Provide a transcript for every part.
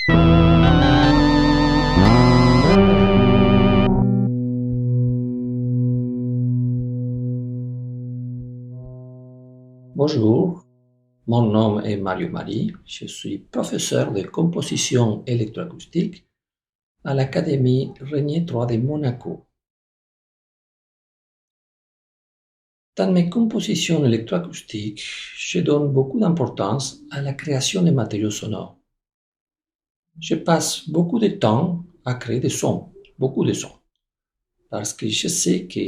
Bonjour, mon nom est Mario Mari, je suis professeur de composition électroacoustique à l'Académie Régnier III de Monaco. Dans mes compositions électroacoustiques, je donne beaucoup d'importance à la création de matériaux sonores. Je passe beaucoup de temps à créer des sons, beaucoup de sons, parce que je sais que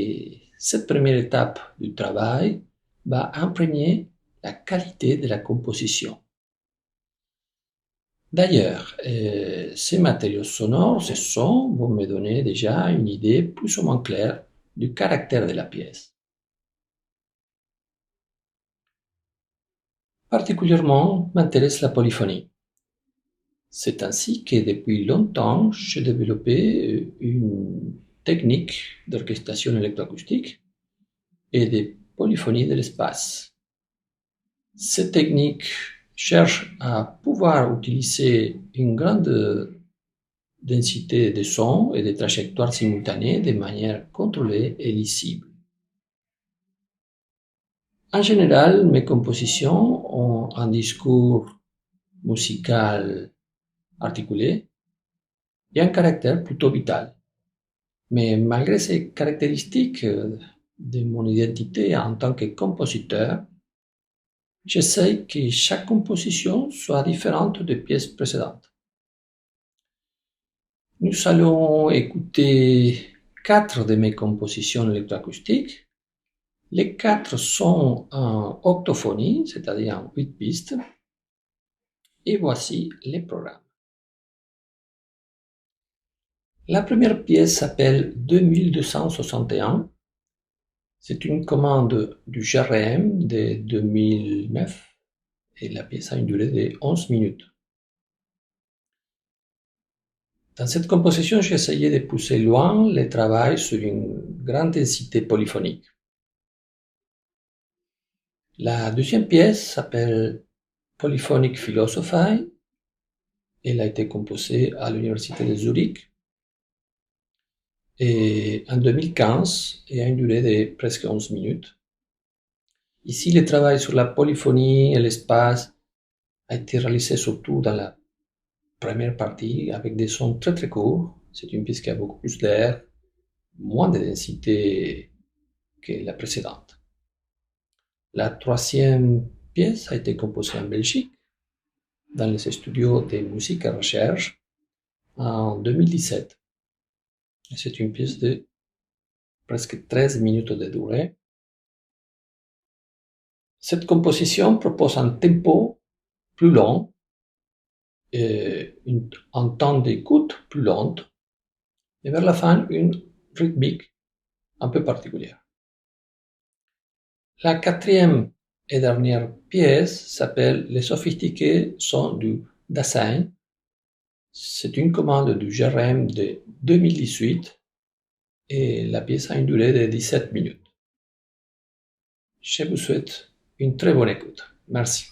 cette première étape du travail va imprégner la qualité de la composition. D'ailleurs, ces matériaux sonores, ces sons, vont me donner déjà une idée plus ou moins claire du caractère de la pièce. Particulièrement m'intéresse la polyphonie. C'est ainsi que depuis longtemps, j'ai développé une technique d'orchestration électroacoustique et de polyphonie de l'espace. Cette technique cherche à pouvoir utiliser une grande densité de sons et de trajectoires simultanées de manière contrôlée et lisible. En général, mes compositions ont un discours musical articulé et un caractère plutôt vital. Mais malgré ces caractéristiques de mon identité en tant que compositeur, j'essaie que chaque composition soit différente des pièces précédentes. Nous allons écouter 4 de mes compositions électroacoustiques. Les 4 sont en octophonie, c'est-à-dire en 8 pistes. Et voici les programmes. La première pièce s'appelle 2261. C'est une commande du GRM de 2009 et la pièce a une durée de 11 minutes. Dans cette composition, j'ai essayé de pousser loin le travail sur une grande densité polyphonique. La deuxième pièce s'appelle Polyphonic Philosophy. Elle a été composée à l'université de Zurich et en 2015 et a une durée de presque 11 minutes. Ici, le travail sur la polyphonie et l'espace a été réalisé surtout dans la première partie avec des sons très très courts. C'est une pièce qui a beaucoup plus d'air, moins de densité que la précédente. La troisième pièce a été composée en Belgique, dans les studios de musique et recherche, en 2017. C'est une pièce de presque 13 minutes de durée. Cette composition propose un tempo plus long, un temps d'écoute plus lente, et vers la fin, une rythmique un peu particulière. La quatrième et dernière pièce s'appelle Les sophistiqués sons du Dasein. C'est une commande du GRM de 2018 et la pièce a une durée de 17 minutes. Je vous souhaite une très bonne écoute. Merci.